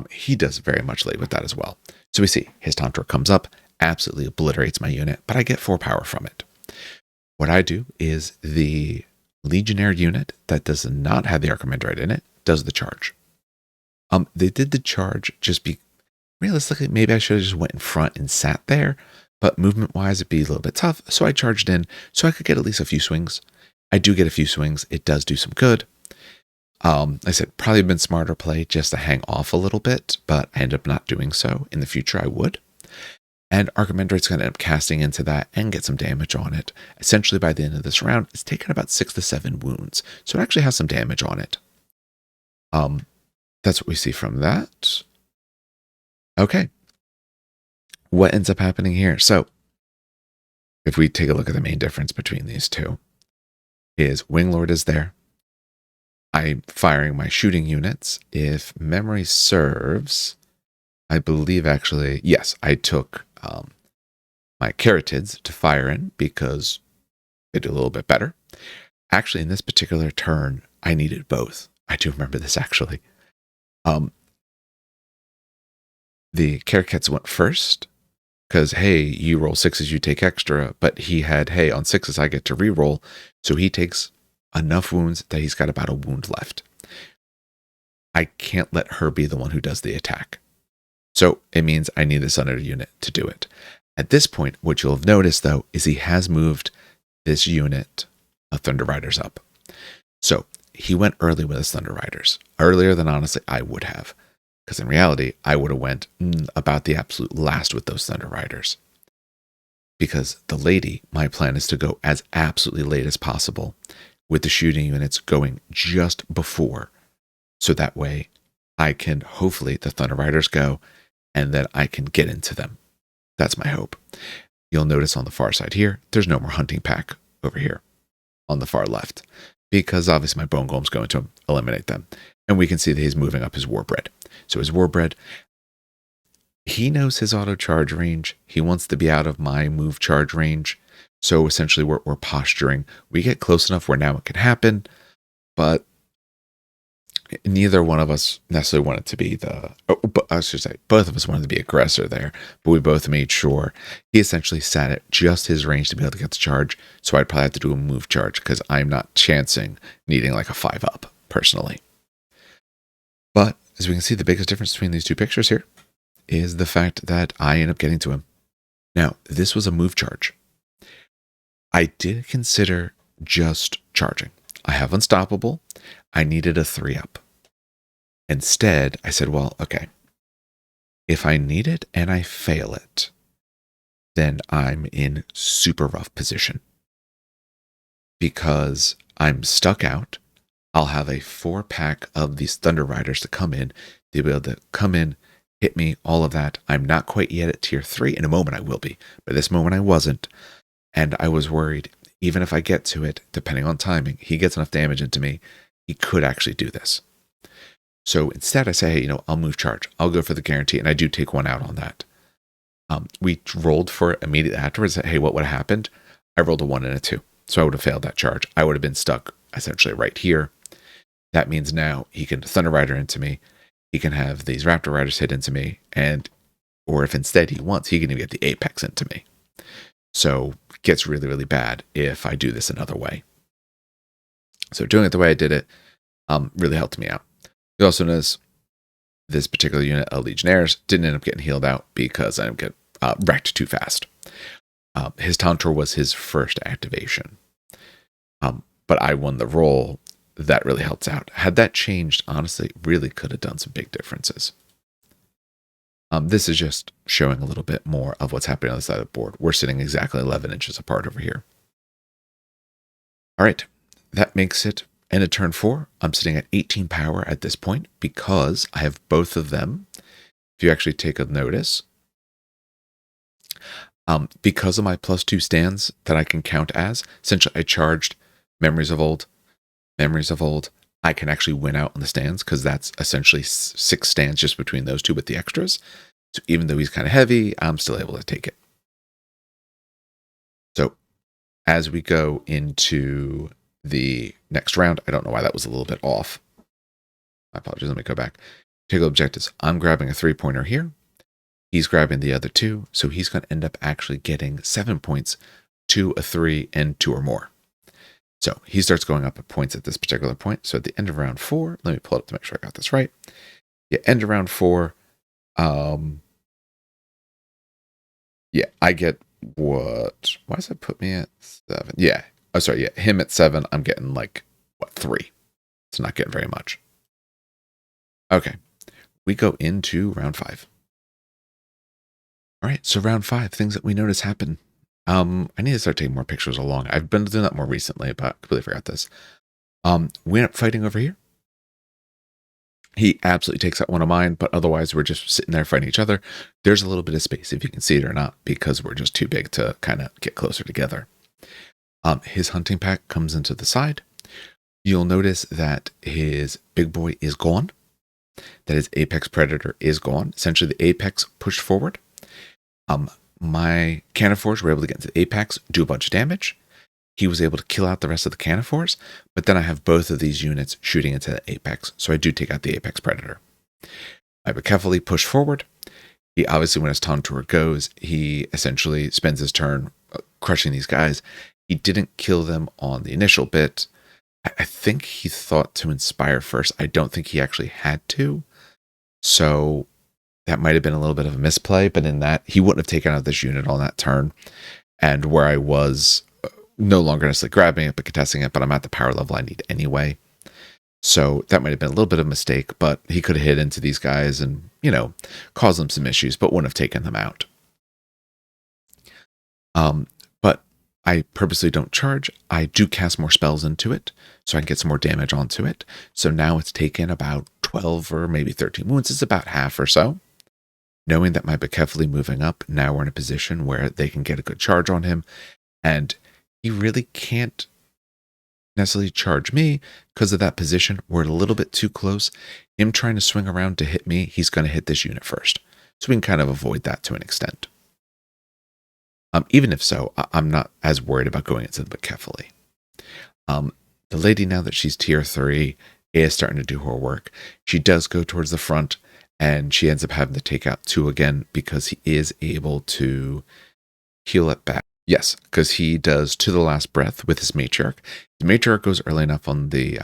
He does very much late with that as well. So we see his Tantor comes up, absolutely obliterates my unit, but I get 4 power from it. what I do is the Legionnaire unit that does not have the Archimandrite in it does the charge. They did the charge just realistically, maybe I should have just went in front and sat there, but movement-wise, it'd be a little bit tough, so I charged in so I could get at least a few swings. I do get a few swings. It does do some good. I said probably been smarter play just to hang off a little bit, but I ended up not doing so. In the future, I would. And Archimandrite's going to end up casting into that and get some damage on it. Essentially, by the end of this round, it's taken about 6 to 7 wounds, so it actually has some damage on it. That's what we see from that. Okay. What ends up happening here? So, if we take a look at the main difference between these two, is Winglord is there. I'm firing my shooting units. If memory serves, I believe actually, yes, I took my Carotids to fire in because they do a little bit better. Actually, in this particular turn, I needed both. I do remember this actually. The Carotids went first because, hey, you roll 6s, you take extra, but he had, hey, on 6s, I get to reroll. So he takes enough wounds that he's got about a wound left. I can't let her be the one who does the attack. So it means I need this other unit to do it. At this point, what you'll have noticed, though, is he has moved this unit of Thunder Riders up. So he went early with his Thunder Riders, earlier than honestly I would have. Because in reality, I would have went about the absolute last with those Thunder Riders. Because the lady, my plan is to go as absolutely late as possible with the shooting units going just before. So that way I can, hopefully the Thunder Riders go and then I can get into them. That's my hope. You'll notice on the far side here, there's no more hunting pack over here on the far left. Because obviously my Bone Golem's going to eliminate them. And we can see that he's moving up his Warbred. So his Warbred, he knows his auto charge range. He wants to be out of my move charge range. So essentially we're posturing. We get close enough where now it can happen, but neither one of us necessarily wanted to be I should say, both of us wanted to be aggressor there, but we both made sure he essentially sat at just his range to be able to get the charge. So I'd probably have to do a move charge because I'm not chancing needing like a 5-up personally. But as we can see, the biggest difference between these two pictures here is the fact that I end up getting to him. Now, this was a move charge. I did consider just charging. I have Unstoppable. I needed a 3-up. Instead, I said, well, okay, if I need it and I fail it, then I'm in super rough position because I'm stuck out. I'll have a 4-pack of these Thunder Riders to come in. They'll be able to come in, hit me, all of that. I'm not quite yet at tier 3. In a moment I will be, but this moment I wasn't. And I was worried, even if I get to it, depending on timing, he gets enough damage into me, he could actually do this. So instead I say, hey, I'll move charge. I'll go for the guarantee, and I do take one out on that. We rolled for it immediately afterwards. Hey, what would have happened? I rolled a 1 and a 2. So I would have failed that charge. I would have been stuck essentially right here. That means now he can Thunder Rider into me. He can have these Raptor Riders hit into me. Or if instead he wants, he can even get the Apex into me. So it gets really, really bad if I do this another way. So doing it the way I did it really helped me out. You also notice this particular unit of Legionnaires didn't end up getting healed out because I didn't get wrecked too fast. His Tauntor was his first activation. But I won the roll. That really helps out. Had that changed, honestly, really could have done some big differences. This is just showing a little bit more of what's happening on the side of the board. We're sitting exactly 11 inches apart over here. All right, that makes it end of turn 4. I'm sitting at 18 power at this point because I have both of them. If you actually take a notice, because of my +2 stands that I can count as, essentially I charged Memories of Old, I can actually win out on the stands because that's essentially 6 stands just between those two with the extras. So even though he's kind of heavy, I'm still able to take it. So as we go into the next round, I don't know why that was a little bit off. My apologies. Let me go back. Take objectives. I'm grabbing a 3-pointer here. He's grabbing the other 2. So he's going to end up actually getting 7 points 2, a 3, and 2 or more. So he starts going up at points at this particular point. So at the end of round 4, let me pull it up to make sure I got this right. Yeah, end of round 4. Yeah, I get what? Why does that put me at 7? Yeah. Oh, sorry. Yeah, him at 7. I'm getting like, what, 3? It's not getting very much. Okay. We go into round 5. All right. So round 5, things that we notice happen. I need to start taking more pictures along. I've been doing that more recently, but I completely forgot this. We end up fighting over here. He absolutely takes out one of mine, but otherwise we're just sitting there fighting each other. There's a little bit of space, if you can see it or not, because we're just too big to kind of get closer together. His hunting pack comes into the side. You'll notice that his big boy is gone, that his apex predator is gone. Essentially, the apex pushed forward. My Cannonforge were able to get into the apex, do a bunch of damage. He was able to kill out the rest of the Cannonforce, but then I have both of these units shooting into the apex, so I do take out the apex predator. I would carefully push forward. He obviously, when his Tauntaur goes, he essentially spends his turn crushing these guys. He didn't kill them on the initial bit. I think he thought to inspire first. I don't think he actually had to. So that might have been a little bit of a misplay, but in that, he wouldn't have taken out this unit on that turn. And where I was no longer necessarily grabbing it, but contesting it, but I'm at the power level I need anyway. So that might have been a little bit of a mistake, but he could have hit into these guys and, you know, caused them some issues, but wouldn't have taken them out. But I purposely don't charge. I do cast more spells into it, so I can get some more damage onto it. So now it's taken about 12 or maybe 13 wounds. It's about half or so. Knowing that my Bekefali moving up, now we're in a position where they can get a good charge on him, and he really can't necessarily charge me because of that position. We're a little bit too close. Him trying to swing around to hit me, he's going to hit this unit first. So we can kind of avoid that to an extent. Even if so, I'm not as worried about going into the Bekefali. The lady, now that she's tier 3, is starting to do her work. She does go towards the front, and she ends up having to take out 2 again because he is able to heal it back. Yes, because he does To the Last Breath with his Matriarch. The Matriarch goes early enough on the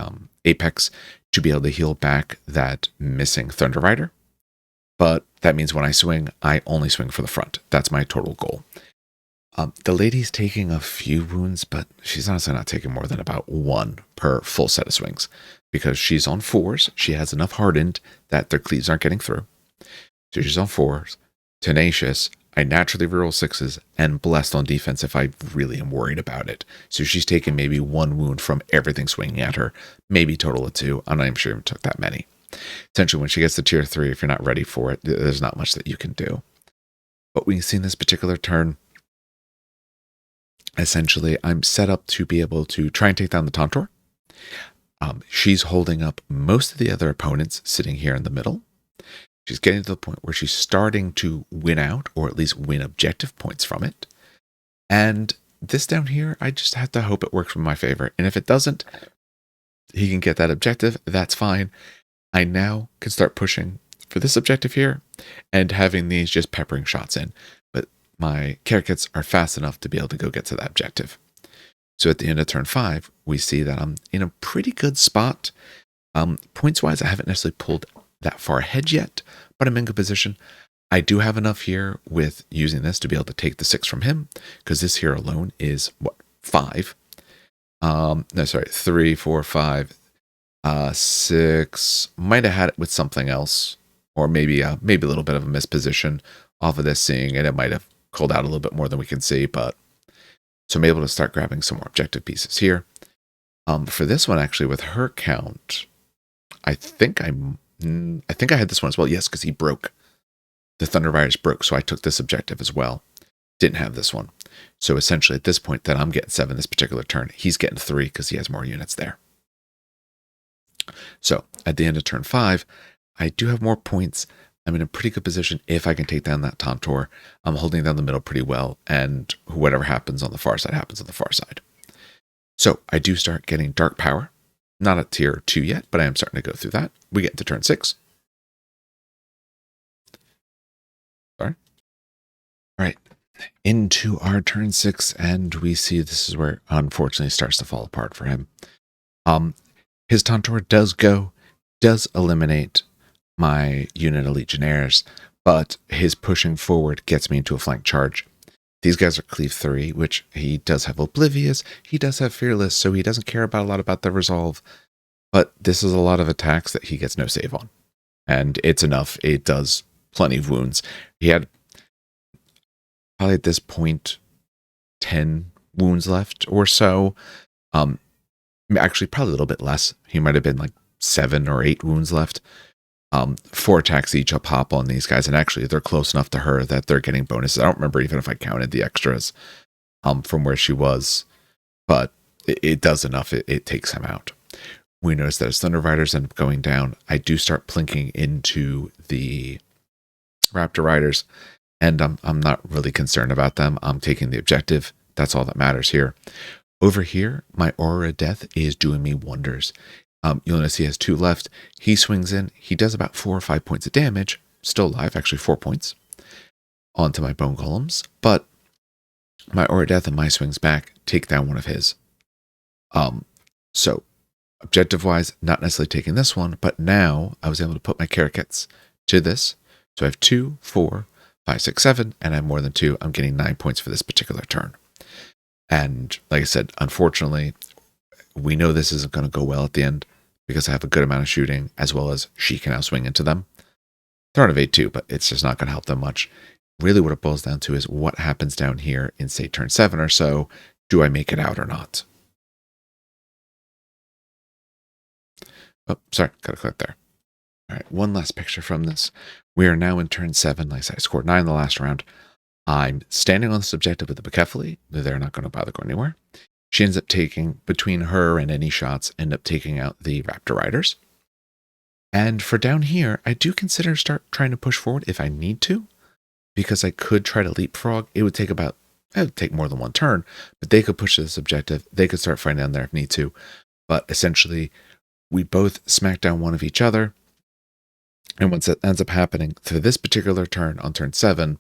Apex to be able to heal back that missing Thunder Rider. But that means when I swing, I only swing for the front. That's my total goal. The lady's taking a few wounds, but she's honestly not taking more than about 1 per full set of swings. Because she's on 4s. She has enough hardened that their cleaves aren't getting through. So she's on 4s. Tenacious. I naturally reroll 6s, and blessed on defense if I really am worried about it. So she's taken maybe 1 wound from everything swinging at her, maybe total of 2. I'm not even sure it took that many. Essentially, when she gets to tier 3, if you're not ready for it, there's not much that you can do. But we see in this particular turn, essentially, I'm set up to be able to try and take down the Tauntaur. She's holding up most of the other opponents sitting here in the middle. She's getting to the point where she's starting to win out, or at least win objective points from it. And this down here, I just have to hope it works in my favor. And if it doesn't, he can get that objective. That's fine. I now can start pushing for this objective here and having these just peppering shots in. But my care kits are fast enough to be able to go get to that objective. So at the end of turn 5, we see that I'm in a pretty good spot. Points-wise, I haven't necessarily pulled that far ahead yet, but I'm in good position. I do have enough here with using this to be able to take the 6 from him, because this here alone is, 5? 3, 4, 5, 6. Might have had it with something else, or maybe a little bit of a misposition off of this, seeing it might have called out a little bit more than we can see, but so I'm able to start grabbing some more objective pieces here. For this one, actually, with her count, I think I had this one as well. Yes, because he broke. The Thunder Riders broke, so I took this objective as well. Didn't have this one. So essentially, at this point, that I'm getting 7 this particular turn. He's getting 3 because he has more units there. So at the end of turn 5, I do have more points. I'm in a pretty good position if I can take down that Tauntaur. I'm holding down the middle pretty well, and whatever happens on the far side happens on the far side. So I do start getting Dark Power. Not at tier 2 yet, but I am starting to go through that. We get into turn 6. Sorry. All right. into our turn 6, and we see this is where unfortunately starts to fall apart for him. His Tauntaur does eliminate my unit of Legionnaires, but his pushing forward gets me into a flank charge. These guys are cleave 3, which he does have Oblivious, he does have Fearless, so he doesn't care about a lot about the resolve, but this is a lot of attacks that he gets no save on. And it's enough. It does plenty of wounds. He had probably at this point 10 wounds left or so. Actually, probably a little bit less. He might have been like 7 or 8 wounds left. 4 attacks each a pop on these guys, and actually they're close enough to her that they're getting bonuses. I don't remember even if I counted the extras from where she was, but it does enough. It takes him out. We notice that as Thunder Riders end up going down, I do start plinking into the Raptor Riders, and I'm not really concerned about them. I'm taking the objective. That's all that matters here. Over here, my Aura of Death is doing me wonders. You'll notice he has 2 left. He swings in. He does about 4 or 5 points of damage. Still alive, actually 4 points onto my Bone Golems. But my Aura of Death and my swings back take down one of his. So objective-wise, not necessarily taking this one, but now I was able to put my Karrakets to this. So I have 2, 4, 5, 6, 7, and I have more than 2. I'm getting 9 points for this particular turn. And like I said, unfortunately, we know this isn't going to go well at the end because I have a good amount of shooting, as well as she can now swing into them. They're on evade too, but it's just not going to help them much. Really what it boils down to is what happens down here in, say, turn 7 or so. Do I make it out or not? Oh, sorry, got to click there. All right, one last picture from this. We are now in turn 7. Like I said, I scored 9 in the last round. I'm standing on this objective with the Bucephali. They're not going to bother going anywhere. She ends up taking, between her and any shots, end up taking out the Raptor Riders. And for down here, I do consider start trying to push forward if I need to, because I could try to leapfrog. It would take more than one turn, but they could push this objective. They could start fighting down there if need to. But essentially, we both smack down one of each other. And once it ends up happening for this particular turn on turn 7,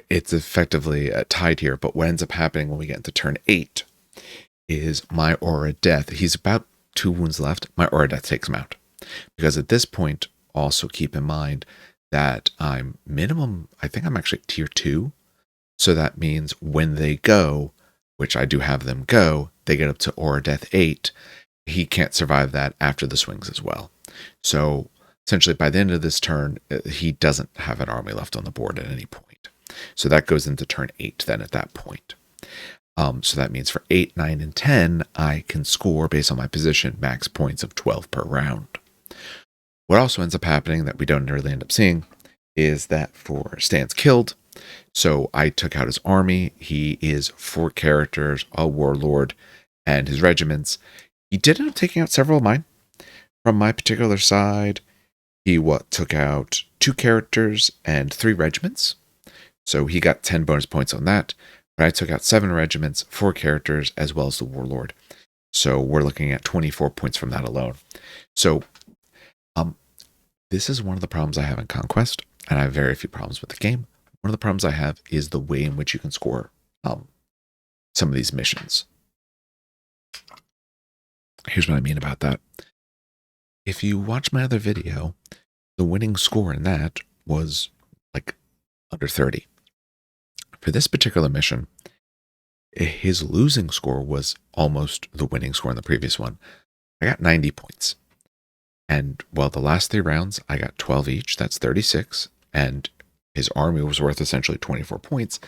it's effectively tied here. But what ends up happening when we get into turn 8 is my Aura of Death. He's about 2 wounds left. My Aura of Death takes him out. Because at this point, also keep in mind that I'm minimum, I think I'm actually tier 2. So that means when they go, which I do have them go, they get up to Aura of Death 8. He can't survive that after the swings as well. So essentially by the end of this turn, he doesn't have an army left on the board at any point. So that goes into turn 8 then at that point. So that means for 8, 9, and 10, I can score based on my position max points of 12 per round. What also ends up happening that we don't really end up seeing is that for Stan's killed, so I took out his army. He is 4 characters, a warlord, and his regiments. He did end up taking out several of mine. From my particular side, he took out 2 characters and 3 regiments. So he got 10 bonus points on that. But I took out 7 regiments, 4 characters, as well as the warlord. So we're looking at 24 points from that alone. So this is one of the problems I have in Conquest, and I have very few problems with the game. One of the problems I have is the way in which you can score some of these missions. Here's what I mean about that. If you watch my other video, the winning score in that was like under 30. For this particular mission, his losing score was almost the winning score in the previous one. I got 90 points. And well, the last 3 rounds, I got 12 each. That's 36. And his army was worth essentially 24 points.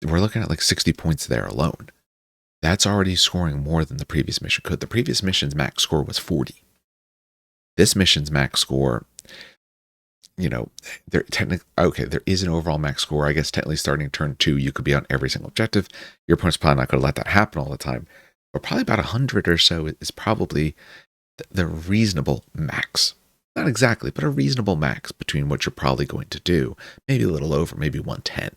We're looking at like 60 points there alone. That's already scoring more than the previous mission could. The previous mission's max score was 40. This mission's max score, there is an overall max score. I guess technically starting turn 2, you could be on every single objective. Your opponent's probably not going to let that happen all the time. But probably about 100 or so is probably the reasonable max. Not exactly, but a reasonable max between what you're probably going to do. Maybe a little over, maybe 110.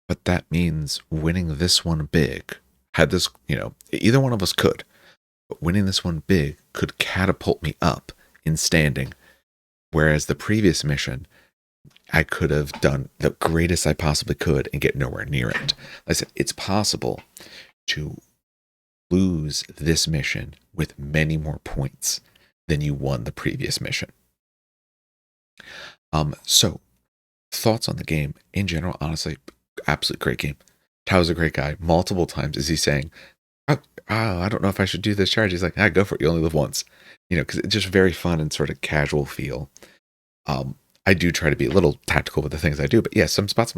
But that means winning this one big, either one of us could, but winning this one big could catapult me up in standing. Whereas the previous mission, I could have done the greatest I possibly could and get nowhere near it. Like I said, it's possible to lose this mission with many more points than you won the previous mission. So thoughts on the game in general, honestly, absolute great game. Tao's a great guy. Multiple times is he saying, oh, I don't know if I should do this charge. He's like, go for it. You only live once. Because it's just very fun and sort of casual feel. I do try to be a little tactical with the things I do, but yeah, some spots,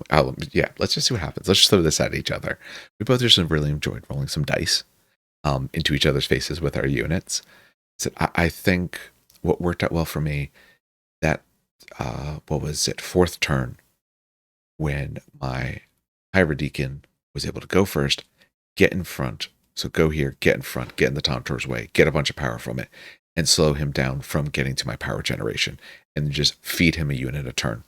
let's just see what happens. Let's just throw this at each other. We both just really enjoyed rolling some dice into each other's faces with our units. So I think what worked out well for me, that, what was it, fourth turn, when my Hierodeacon was able to go first, get in front. So go here, get in front, get in the Tantor's way, get a bunch of power from it, and slow him down from getting to my power generation, and just feed him a unit a turn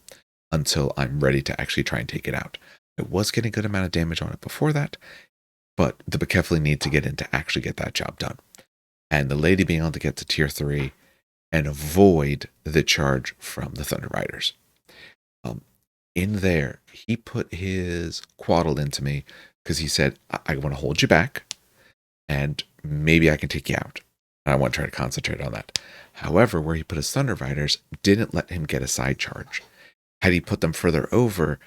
until I'm ready to actually try and take it out. I was getting a good amount of damage on it before that, but the Bekefli need to get in to actually get that job done. And the lady being able to get to tier 3 and avoid the charge from the Thunder Riders. In there, he put his Quaddle into me because he said, I want to hold you back, and maybe I can take you out. And I want to try to concentrate on that. However, where he put his Thunder Riders didn't let him get a side charge. Had he put them further over,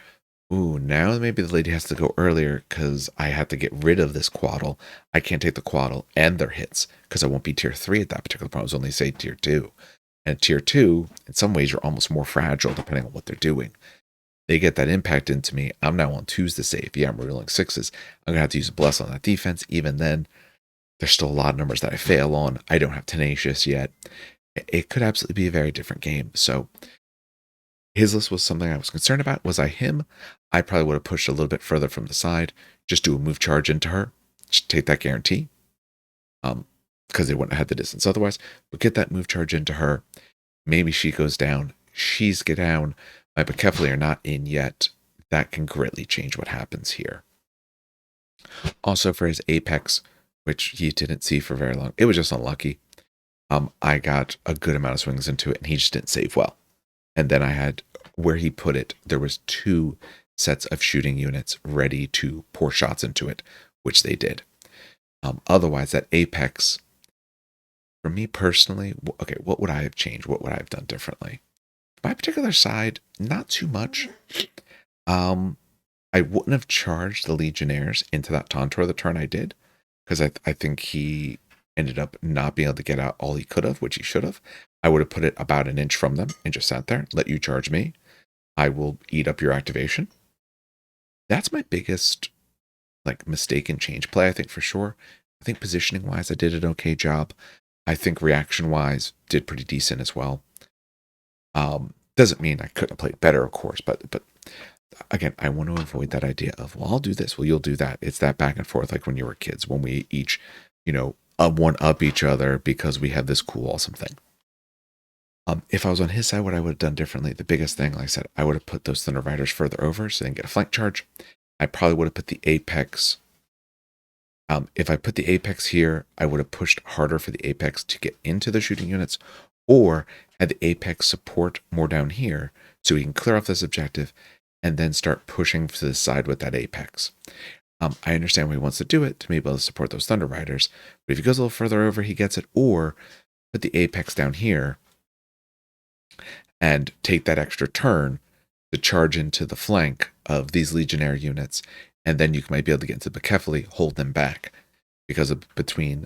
now maybe the lady has to go earlier because I have to get rid of this Quaddle. I can't take the Quaddle and their hits because I won't be tier 3 at that particular point. I was only, say, tier 2. And tier 2, in some ways, you're almost more fragile depending on what they're doing. They get that impact into me. I'm now on 2s to save. Yeah, I'm rolling 6s. I'm going to have to use a bless on that defense. Even then, there's still a lot of numbers that I fail on. I don't have Tenacious yet. It could absolutely be a very different game. So his list was something I was concerned about. Was I him? I probably would have pushed a little bit further from the side. Just do a move charge into her. Just take that guarantee. Because they wouldn't have had the distance otherwise. But get that move charge into her. Maybe she goes down. She's get down. My Bekefli are not in yet. That can greatly change what happens here. Also for his Apex, which he didn't see for very long, it was just unlucky. I got a good amount of swings into it, and he just didn't save well. And then I had, where he put it, there was 2 sets of shooting units ready to pour shots into it, which they did. Otherwise, that Apex, for me personally, okay, what would I have changed? What would I have done differently? My particular side, not too much. I wouldn't have charged the Legionnaires into that Tantor the turn I did, because I think he ended up not being able to get out all he could have, which he should have. I would have put it about an inch from them and just sat there, let you charge me. I will eat up your activation. That's my biggest mistake and change play, I think, for sure. I think positioning wise, I did an okay job. I think reaction wise, did pretty decent as well. Doesn't mean I couldn't have played better, of course, but again, I want to avoid that idea of, well, I'll do this, well, you'll do that. It's that back and forth like when you were kids, when we each, one-up each other because we have this cool, awesome thing. If I was on his side, what I would have done differently, the biggest thing, like I said, I would have put those Thunder Riders further over so they can get a flank charge. I probably would have put the Apex. If I put the Apex here, I would have pushed harder for the Apex to get into the shooting units, or had the Apex support more down here so he can clear off this objective and then start pushing to the side with that Apex. I understand why he wants to do it, to be able to support those Thunder Riders, but if he goes a little further over, he gets it, or put the Apex down here and take that extra turn to charge into the flank of these Legionnaire units, and then you might be able to get into Bekefli, hold them back, because between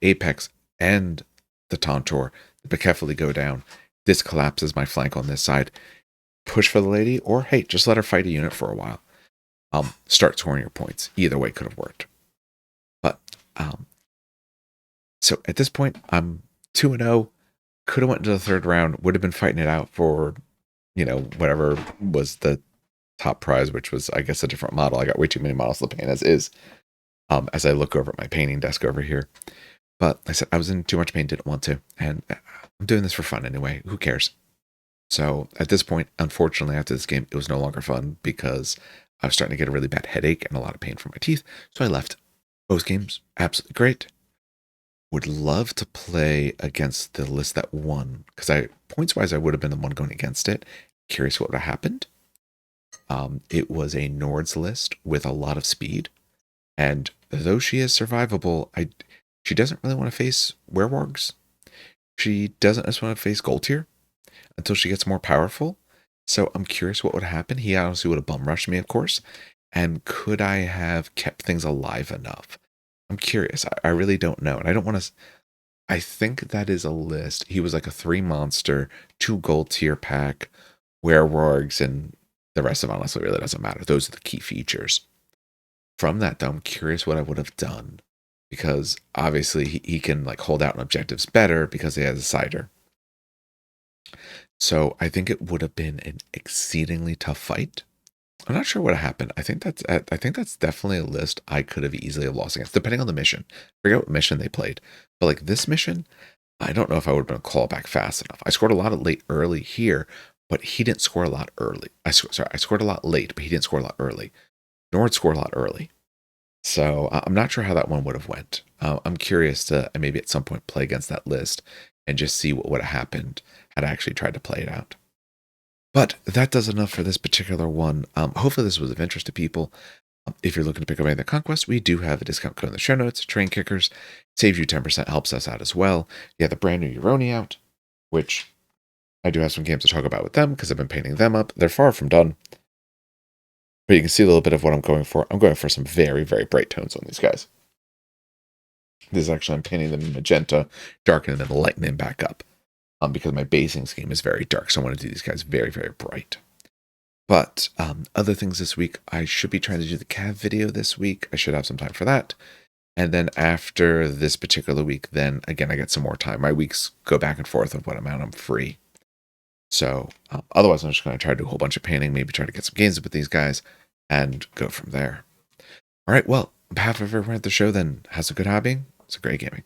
Apex and the Tantor, the Bekefli go down. This collapses my flank on this side. Push for the lady, or hey, just let her fight a unit for a while. Start scoring your points. Either way could have worked. But so at this point, I'm 2-0. Could have went into the third round. Would have been fighting it out for, whatever was the top prize, which was, I guess, a different model. I got way too many models to paint as is. As I look over at my painting desk over here. But I said I was in too much pain, didn't want to. And I'm doing this for fun anyway. Who cares? So at this point, unfortunately, after this game, it was no longer fun because I was starting to get a really bad headache and a lot of pain from my teeth. So I left. Both games, absolutely great. Would love to play against the list that won, because points-wise, I would have been the one going against it. Curious what would have happened. It was a Nord's list with a lot of speed. And though she is survivable, she doesn't really want to face werewolves. She doesn't just want to face gold tier until she gets more powerful. So I'm curious what would happen. He honestly would have bum rushed me, of course. And could I have kept things alive enough? I'm curious. I really don't know. And I don't want to. I think that is a list. He was like a 3 monster, 2 gold tier pack, werewolves, and the rest of it honestly really doesn't matter. Those are the key features. From that, though, I'm curious what I would have done. Because obviously he can like hold out on objectives better because he has a cider. So I think it would have been an exceedingly tough fight. I'm not sure what happened. I think that's definitely a list I could have easily have lost against, depending on the mission. Forget what mission they played, but like this mission, I don't know if I would have been a callback fast enough. I scored a lot of late early here, but he didn't score a lot early. I scored a lot late, but he didn't score a lot early. Nord scored a lot early, so I'm not sure how that one would have went. I'm curious to maybe at some point play against that list and just see what would have happened had I actually tried to play it out. But that does enough for this particular one. Hopefully this was of interest to people. If you're looking to pick up any of the Conquest, we do have a discount code in the show notes. Train Kickers saves you 10%, helps us out as well. You have the brand new Euroni out, which I do have some games to talk about with them because I've been painting them up. They're far from done. But you can see a little bit of what I'm going for. I'm going for some very, very bright tones on these guys. This is actually, I'm painting them in magenta, darkening them, and lightening them back up. Because my basing scheme is very dark, so I want to do these guys very, very bright. But other things this week, I should be trying to do the Cav video this week. I should have some time for that. And then after this particular week, then again, I get some more time. My weeks go back and forth of what amount I'm free. So otherwise, I'm just going to try to do a whole bunch of painting, maybe try to get some games up with these guys, and go from there. All right, well, on behalf of everyone at the show, then, has a good hobby. It's a great gaming.